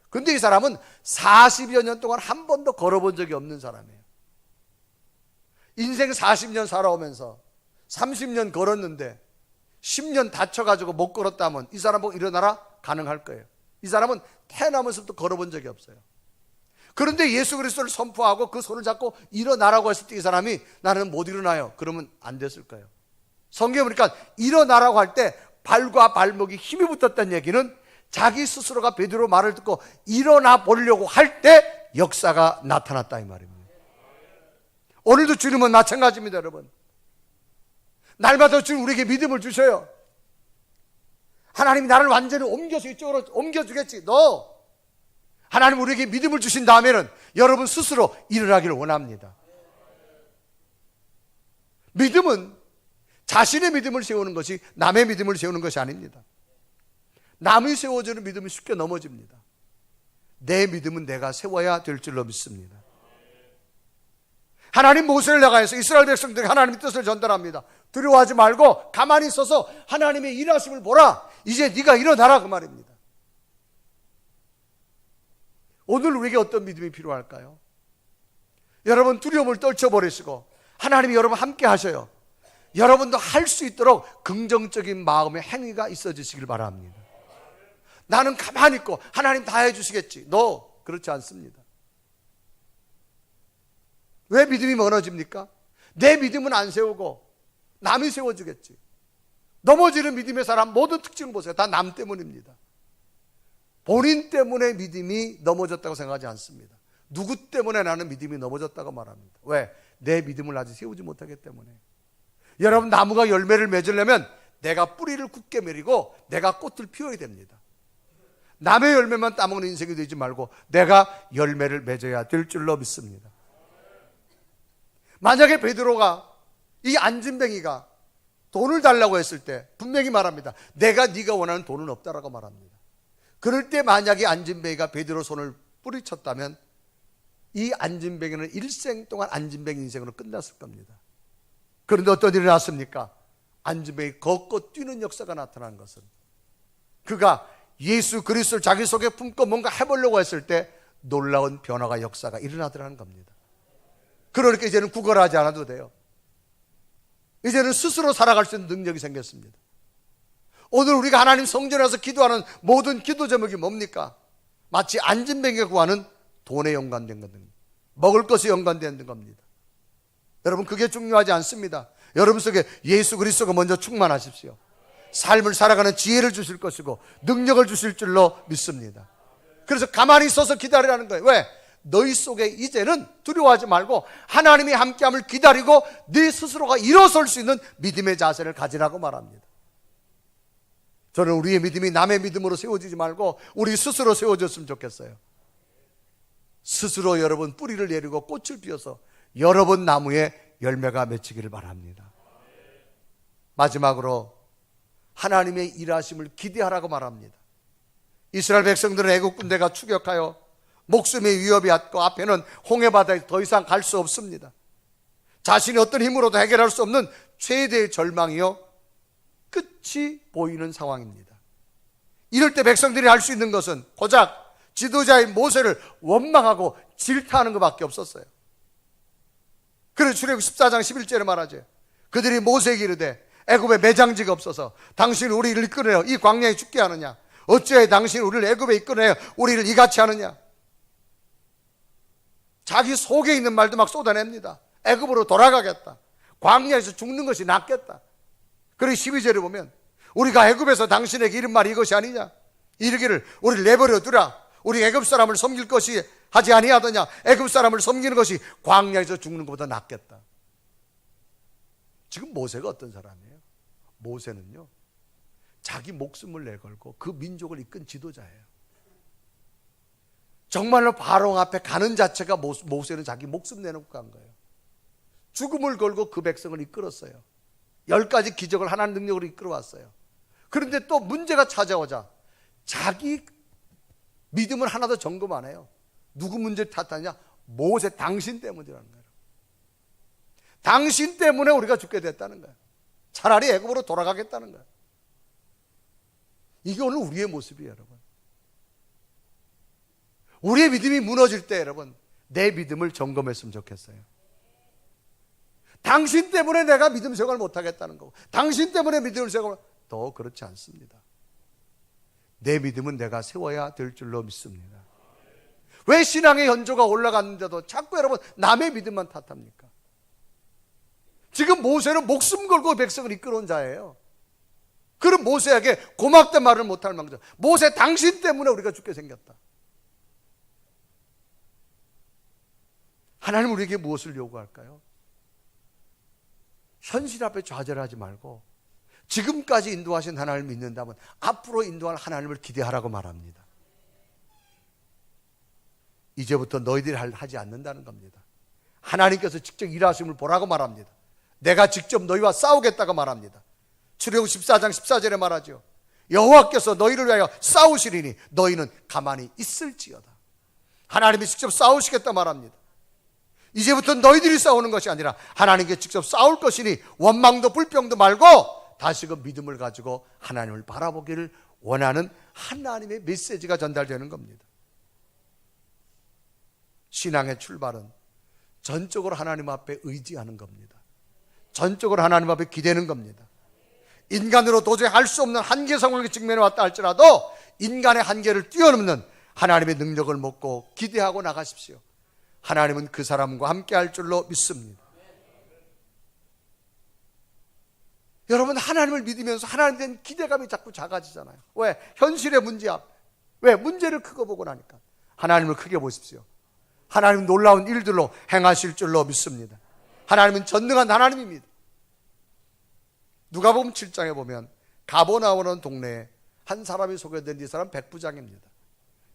근데 이 사람은 40여 년 동안 한 번도 걸어본 적이 없는 사람이에요. 인생 40년 살아오면서 30년 걸었는데 10년 다쳐가지고 못 걸었다면 이 사람 보고 일어나라? 가능할 거예요. 이 사람은 태어나면서부터 걸어본 적이 없어요. 그런데 예수 그리스도를 선포하고 그 손을 잡고 일어나라고 했을 때 이 사람이 나는 못 일어나요. 그러면 안 됐을 거예요. 성경에 보니까 일어나라고 할 때 발과 발목이 힘이 붙었다는 얘기는 자기 스스로가 베드로 말을 듣고 일어나 보려고 할 때 역사가 나타났다 이 말입니다. 오늘도 주님은 마찬가지입니다. 여러분, 날마다 주님 우리에게 믿음을 주셔요. 하나님이 나를 완전히 옮겨서 이쪽으로 옮겨주겠지. 너 하나님 우리에게 믿음을 주신 다음에는 여러분 스스로 일어나기를 원합니다. 믿음은 자신의 믿음을 세우는 것이 남의 믿음을 세우는 것이 아닙니다. 남이 세워주는 믿음이 쉽게 넘어집니다. 내 믿음은 내가 세워야 될 줄로 믿습니다. 하나님 모세를 나가해서 이스라엘 백성들에게 하나님의 뜻을 전달합니다. 두려워하지 말고 가만히 있어서 하나님의 일하심을 보라. 이제 네가 일어나라, 그 말입니다. 오늘 우리에게 어떤 믿음이 필요할까요? 여러분, 두려움을 떨쳐버리시고 하나님이 여러분 함께 하셔요. 여러분도 할 수 있도록 긍정적인 마음의 행위가 있어지시길 바랍니다. 나는 가만히 있고 하나님 다 해주시겠지. 그렇지 않습니다. 왜 믿음이 무너집니까? 내 믿음은 안 세우고 남이 세워주겠지. 넘어지는 믿음의 사람 모두 특징을 보세요. 다 남 때문입니다. 본인 때문에 믿음이 넘어졌다고 생각하지 않습니다. 누구 때문에 나는 믿음이 넘어졌다고 말합니다. 왜? 내 믿음을 아직 세우지 못하기 때문에. 여러분, 나무가 열매를 맺으려면 내가 뿌리를 굳게 내리고 내가 꽃을 피워야 됩니다. 남의 열매만 따먹는 인생이 되지 말고 내가 열매를 맺어야 될 줄로 믿습니다. 만약에 베드로가 이 안진뱅이가 돈을 달라고 했을 때 분명히 말합니다. 내가 네가 원하는 돈은 없다라고 말합니다. 그럴 때 만약에 안진뱅이가 베드로 손을 뿌리쳤다면 이 안진뱅이는 일생 동안 안진뱅이 인생으로 끝났을 겁니다. 그런데 어떤 일이 났습니까? 안진뱅이 걷고 뛰는 역사가 나타난 것은 그가 예수 그리스도를 자기 속에 품고 뭔가 해보려고 했을 때 놀라운 변화가 역사가 일어나더라는 겁니다. 그러니까 이제는 구걸하지 않아도 돼요. 이제는 스스로 살아갈 수 있는 능력이 생겼습니다. 오늘 우리가 하나님 성전에 와서 기도하는 모든 기도 제목이 뭡니까? 마치 안진뱅이가 구하는 돈에 연관된 겁니다. 먹을 것에 연관된 겁니다. 여러분, 그게 중요하지 않습니다. 여러분 속에 예수 그리스도가 먼저 충만하십시오. 삶을 살아가는 지혜를 주실 것이고 능력을 주실 줄로 믿습니다. 그래서 가만히 있어서 기다리라는 거예요. 왜? 너희 속에 이제는 두려워하지 말고 하나님이 함께함을 기다리고 네 스스로가 일어설 수 있는 믿음의 자세를 가지라고 말합니다. 저는 우리의 믿음이 남의 믿음으로 세워지지 말고 우리 스스로 세워졌으면 좋겠어요. 스스로 여러분 뿌리를 내리고 꽃을 피워서 여러분 나무에 열매가 맺히기를 바랍니다. 마지막으로 하나님의 일하심을 기대하라고 말합니다. 이스라엘 백성들은 애국 군대가 추격하여 목숨의 위협이 왔고 앞에는 홍해바다에 더 이상 갈 수 없습니다. 자신이 어떤 힘으로도 해결할 수 없는 최대의 절망이요 끝이 보이는 상황입니다. 이럴 때 백성들이 할 수 있는 것은 고작 지도자인 모세를 원망하고 질타하는 것밖에 없었어요. 그래서 출애굽 14장 11절에 말하죠. 그들이 모세에게 이르되 애굽에 매장지가 없어서 당신이 우리를 이끌어내어 이 광야에 죽게 하느냐? 어찌하여 당신이 우리를 애굽에 이끌어내어 우리를 이같이 하느냐? 자기 속에 있는 말도 막 쏟아냅니다. 애굽으로 돌아가겠다. 광야에서 죽는 것이 낫겠다. 그리고 12절에 보면 우리가 애굽에서 당신에게 이른 말이 이것이 아니냐? 이르기를 우리를 내버려 두라. 우리 애굽 사람을 섬길 것이 하지 아니하더냐? 애굽 사람을 섬기는 것이 광야에서 죽는 것보다 낫겠다. 지금 모세가 어떤 사람이에요? 모세는요 자기 목숨을 내걸고 그 민족을 이끈 지도자예요. 정말로 바로 앞에 가는 자체가 모세는 자기 목숨 내놓고 간 거예요. 죽음을 걸고 그 백성을 이끌었어요. 10가지 기적을 하나님 능력으로 이끌어왔어요. 그런데 또 문제가 찾아오자 자기 믿음을 하나도 점검 안 해요. 누구 문제를 탓하냐? 모세 당신 때문이라는 거예요. 당신 때문에 우리가 죽게 됐다는 거예요. 차라리 애굽으로 돌아가겠다는 거예요. 이게 오늘 우리의 모습이에요, 여러분. 우리의 믿음이 무너질 때 여러분 내 믿음을 점검했으면 좋겠어요. 당신 때문에 내가 믿음 생활을 못하겠다는 거고 당신 때문에 믿음을 세우고 더 그렇지 않습니다. 내 믿음은 내가 세워야 될 줄로 믿습니다. 왜 신앙의 연조가 올라갔는데도 자꾸 여러분 남의 믿음만 탓합니까? 지금 모세는 목숨 걸고 백성을 이끌어온 자예요. 그럼 모세에게 고맙단 말을 못할 망정 모세 당신 때문에 우리가 죽게 생겼다. 하나님 우리에게 무엇을 요구할까요? 현실 앞에 좌절하지 말고 지금까지 인도하신 하나님을 믿는다면 앞으로 인도할 하나님을 기대하라고 말합니다. 이제부터 너희들이 하지 않는다는 겁니다. 하나님께서 직접 일하심을 보라고 말합니다. 내가 직접 너희와 싸우겠다고 말합니다. 출애굽 14장 14절에 말하죠. 여호와께서 너희를 위하여 싸우시리니 너희는 가만히 있을지어다. 하나님이 직접 싸우시겠다 말합니다. 이제부터 너희들이 싸우는 것이 아니라 하나님께 직접 싸울 것이니 원망도 불평도 말고 다시금 믿음을 가지고 하나님을 바라보기를 원하는 하나님의 메시지가 전달되는 겁니다. 신앙의 출발은 전적으로 하나님 앞에 의지하는 겁니다. 전적으로 하나님 앞에 기대는 겁니다. 인간으로 도저히 할 수 없는 한계 상황에 직면해 왔다 할지라도 인간의 한계를 뛰어넘는 하나님의 능력을 먹고 기대하고 나가십시오. 하나님은 그 사람과 함께 할 줄로 믿습니다. 여러분, 하나님을 믿으면서 하나님에 대한 기대감이 자꾸 작아지잖아요. 왜? 현실의 문제 앞에. 왜? 문제를 크게 보고 나니까. 하나님을 크게 보십시오. 하나님은 놀라운 일들로 행하실 줄로 믿습니다. 하나님은 전능한 하나님입니다. 누가복음 7장에 보면 가버나움이라는 동네에 한 사람이 소개된 이 사람 백부장입니다.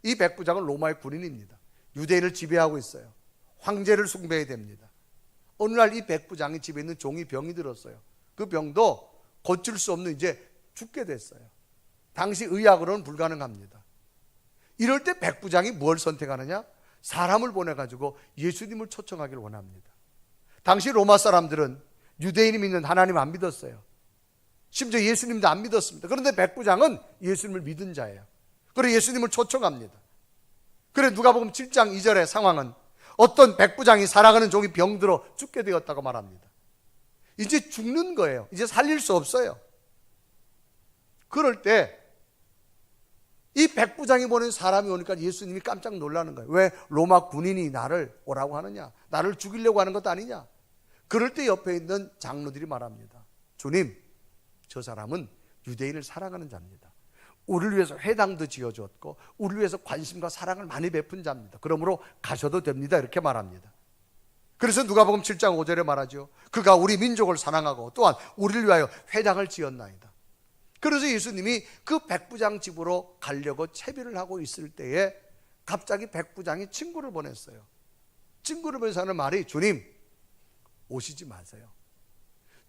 이 백부장은 로마의 군인입니다. 유대인을 지배하고 있어요. 황제를 숭배해야 됩니다. 어느 날 이 백부장이 집에 있는 종이 병이 들었어요. 그 병도 고칠 수 없는 이제 죽게 됐어요. 당시 의학으로는 불가능합니다. 이럴 때 백부장이 뭘 선택하느냐? 사람을 보내가지고 예수님을 초청하기를 원합니다. 당시 로마 사람들은 유대인이 믿는 하나님 안 믿었어요. 심지어 예수님도 안 믿었습니다. 그런데 백부장은 예수님을 믿은 자예요. 그래서 예수님을 초청합니다. 그래 누가복음 7장 2절의 상황은 어떤 백부장이 살아가는 종이 병들어 죽게 되었다고 말합니다. 이제 죽는 거예요. 이제 살릴 수 없어요. 그럴 때 이 백부장이 보낸 사람이 오니까 예수님이 깜짝 놀라는 거예요. 왜 로마 군인이 나를 오라고 하느냐? 나를 죽이려고 하는 것도 아니냐? 그럴 때 옆에 있는 장로들이 말합니다. 주님, 저 사람은 유대인을 사랑하는 자입니다. 우리를 위해서 회당도 지어주었고 우리를 위해서 관심과 사랑을 많이 베푼 자입니다. 그러므로 가셔도 됩니다. 이렇게 말합니다. 그래서 누가복음 7장 5절에 말하죠. 그가 우리 민족을 사랑하고 또한 우리를 위하여 회당을 지었나이다. 그래서 예수님이 그 백부장 집으로 가려고 채비를 하고 있을 때에 갑자기 백부장이 친구를 보냈어요. 친구를 보내서 하는 말이 주님, 오시지 마세요.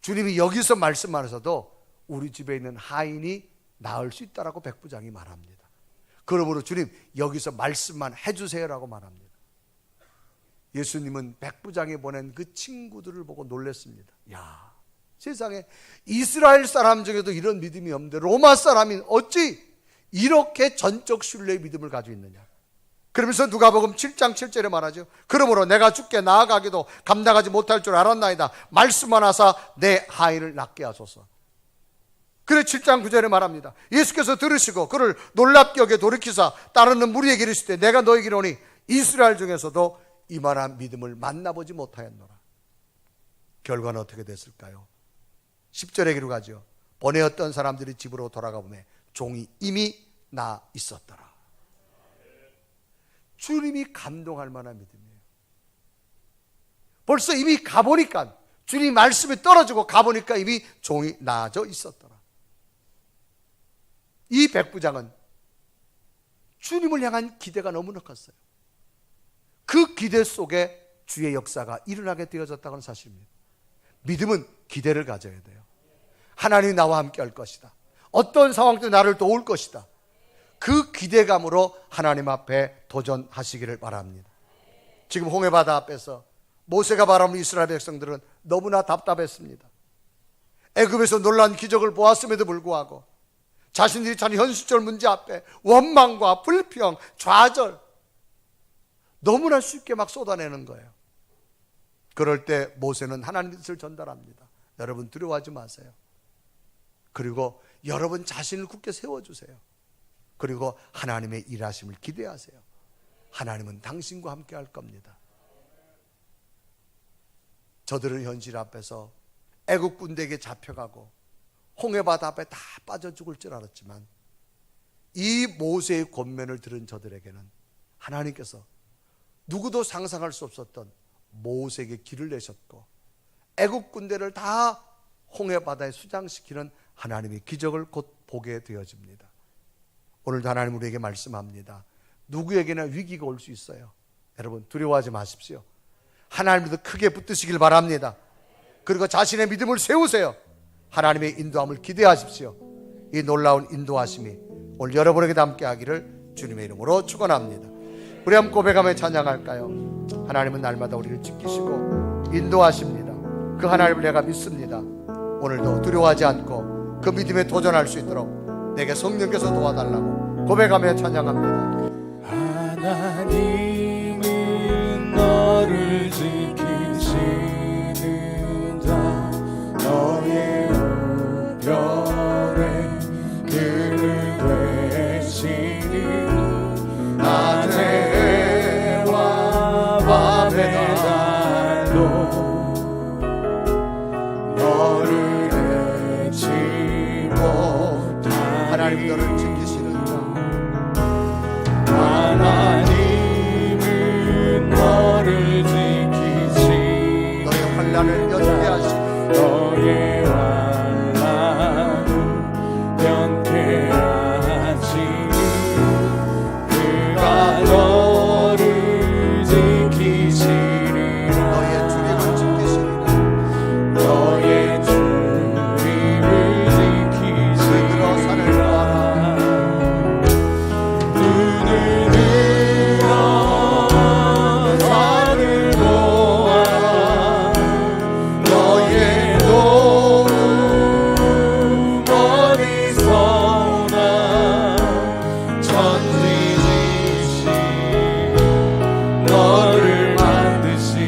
주님이 여기서 말씀하셔도 우리 집에 있는 하인이 나을 수 있다라고 백부장이 말합니다. 그러므로 주님 여기서 말씀만 해주세요라고 말합니다. 예수님은 백부장이 보낸 그 친구들을 보고 놀랐습니다. 야, 세상에 이스라엘 사람 중에도 이런 믿음이 없는데 로마 사람이 어찌 이렇게 전적 신뢰의 믿음을 가지고 있느냐. 그러면서 누가복음 7장 7절에 말하죠. 그러므로 내가 주께 나아가기도 감당하지 못할 줄 알았나이다. 말씀만 하사 내 하인을 낫게 하소서. 그래 7장 9절에 말합니다. 예수께서 들으시고 그를 놀랍게 여겨 돌이키사 따르는 무리에게 이르시되 내가 너에게 이르노니 이스라엘 중에서도 이만한 믿음을 만나보지 못하였노라. 결과는 어떻게 됐을까요? 10절에 기록하죠. 보내었던 사람들이 집으로 돌아가 보매 종이 이미 나 있었더라. 주님이 감동할 만한 믿음이에요. 벌써 이미 가보니까 주님 말씀이 떨어지고 가보니까 이미 종이 나아져 있었더라. 이 백부장은 주님을 향한 기대가 너무나 컸어요. 그 기대 속에 주의 역사가 일어나게 되어졌다는 건 사실입니다. 믿음은 기대를 가져야 돼요. 하나님이 나와 함께 할 것이다. 어떤 상황도 나를 도울 것이다. 그 기대감으로 하나님 앞에 도전하시기를 바랍니다. 지금 홍해바다 앞에서 모세가 바라보는 이스라엘 백성들은 너무나 답답했습니다. 애굽에서 놀라운 기적을 보았음에도 불구하고 자신들이 처한 현실적 문제 앞에 원망과 불평, 좌절 너무나 쉽게 막 쏟아내는 거예요. 그럴 때 모세는 하나님의 뜻을 전달합니다. 여러분 두려워하지 마세요. 그리고 여러분 자신을 굳게 세워주세요. 그리고 하나님의 일하심을 기대하세요. 하나님은 당신과 함께 할 겁니다. 저들은 현실 앞에서 애국 군대에게 잡혀가고 홍해바다 앞에 다 빠져 죽을 줄 알았지만 이 모세의 권면을 들은 저들에게는 하나님께서 누구도 상상할 수 없었던 모세에게 길을 내셨고 애국 군대를 다 홍해바다에 수장시키는 하나님의 기적을 곧 보게 되어집니다. 오늘도 하나님 우리에게 말씀합니다. 누구에게나 위기가 올 수 있어요. 여러분 두려워하지 마십시오. 하나님도 크게 붙드시길 바랍니다. 그리고 자신의 믿음을 세우세요. 하나님의 인도함을 기대하십시오. 이 놀라운 인도하심이 오늘 여러분에게 함께 하기를 주님의 이름으로 축원합니다. 우리 한번 고백하며 찬양할까요? 하나님은 날마다 우리를 지키시고 인도하십니다. 그 하나님을 내가 믿습니다. 오늘도 두려워하지 않고 그 믿음에 도전할 수 있도록 내게 성령께서 도와달라고 고백하며 찬양합니다. 하나님은 너를 지키시는 자 너의 우편에 그를 되시니 낮에와 밤의 달로 너를 해치 못하니 하나님 너를 지키시는 자 하나님은 너를 지키시니 너의 환난을 면케하시니 너의 환난을 면케하시니 그가 너를 지키시리라 너의 주님을 지키시리라 너의 주님을 들어 산을 보아라 눈을 들어 산을 보아라 너의 도움 어디서 오나 천지지신 너를 만드신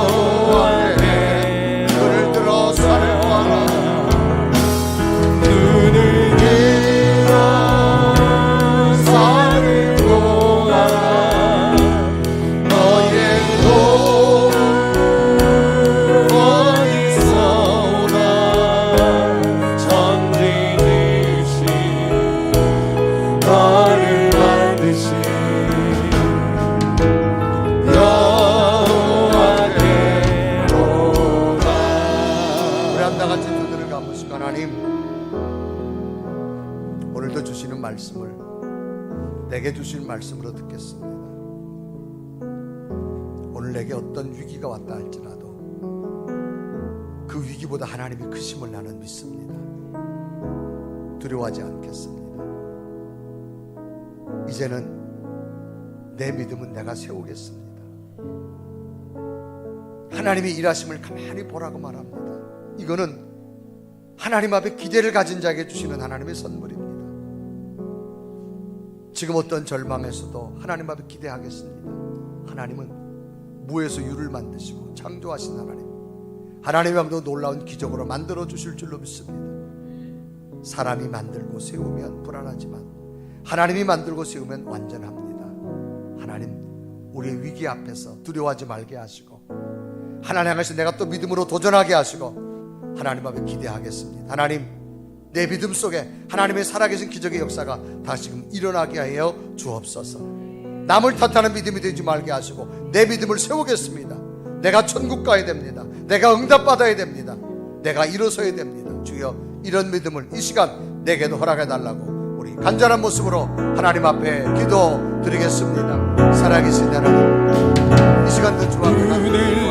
여호와의 눈을 들어 산을 보아라 눈을 들어 산을 보아라 너의 도움 어디서 오나 천지지신 너를 만드신 여호와께로다 우리 한 다 같이 눈을 감으시고 하나님 오늘도 주시는 말씀을 내게 주신 말씀으로 듣겠습니다. 오늘 내게 어떤 위기가 왔다 할지라도 그 위기보다 하나님이 크심을 나는 믿습니다. 두려워하지 않겠습니다. 이제는 내 믿음은 내가 세우겠습니다. 하나님의 일하심을 가만히 보라고 말합니다. 이거는 하나님 앞에 기대를 가진 자에게 주시는 하나님의 선물입니다. 지금 어떤 절망에서도 하나님 앞에 기대하겠습니다. 하나님은 무에서 유를 만드시고 창조하신 하나님, 하나님의 앞도 놀라운 기적으로 만들어 주실 줄로 믿습니다. 사람이 만들고 세우면 불안하지만 하나님이 만들고 세우면 완전합니다. 하나님 우리의 위기 앞에서 두려워하지 말게 하시고 하나님 향해서 내가 또 믿음으로 도전하게 하시고 하나님 앞에 기대하겠습니다. 하나님 내 믿음 속에 하나님의 살아계신 기적의 역사가 다시금 일어나게 하여 주옵소서. 남을 탓하는 믿음이 되지 말게 하시고 내 믿음을 세우겠습니다. 내가 천국 가야 됩니다. 내가 응답받아야 됩니다. 내가 일어서야 됩니다. 주여 이런 믿음을 이 시간 내게도 허락해 달라고 우리 간절한 모습으로 하나님 앞에 기도 드리겠습니다. 살아계신 하나님 이 시간도 주 앞에 눈을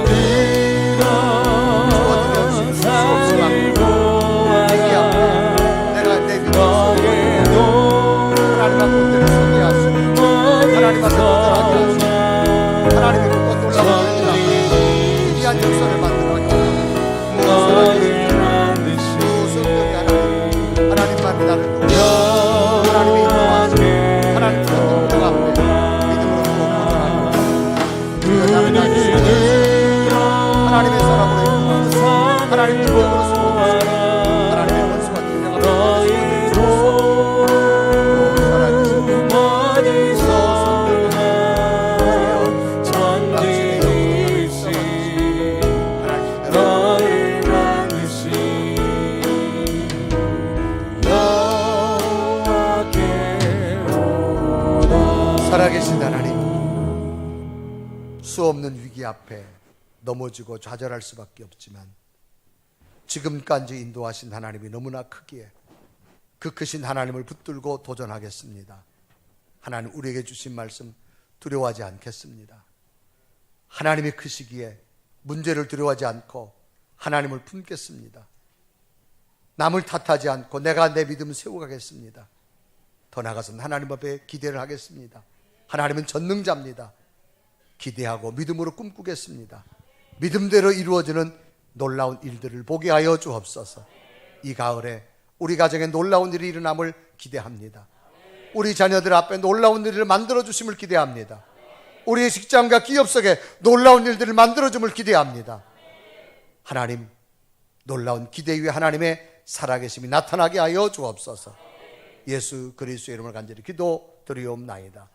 내가 내 믿음을 하나님 앞에 그대로 서게 하시고 하나님 앞에 도전하게 하시고 하나님의 복과 놀라운 일이라 위대한 역사를 만들어가게 하시고 성령의 하나님만이 나를 돕고 하나님이 인도하시고 하나님의 능력 앞에 믿음으로 도전하게 하나님의 사람으로 인도하시고 하나님의 복으로 쓰고 하나님의 원수가 되어가고 살아계신 하나님, 수없는 위기 앞에 넘어지고 좌절할 수밖에 없지만 지금까지 인도하신 하나님이 너무나 크기에 그 크신 하나님을 붙들고 도전하겠습니다. 하나님 우리에게 주신 말씀 두려워하지 않겠습니다. 하나님이 크시기에 문제를 두려워하지 않고 하나님을 품겠습니다. 남을 탓하지 않고 내가 내 믿음을 세워가겠습니다. 더 나아가서는 하나님 앞에 기대를 하겠습니다. 하나님은 전능자입니다. 기대하고 믿음으로 꿈꾸겠습니다. 믿음대로 이루어지는 놀라운 일들을 보게 하여 주옵소서. 이 가을에 우리 가정에 놀라운 일이 일어남을 기대합니다. 우리 자녀들 앞에 놀라운 일을 만들어 주심을 기대합니다. 우리의 직장과 기업 속에 놀라운 일들을 만들어 줌을 기대합니다. 하나님, 놀라운 기대 위에 하나님의 살아계심이 나타나게 하여 주옵소서. 예수 그리스도의 이름을 간절히 기도드리옵나이다.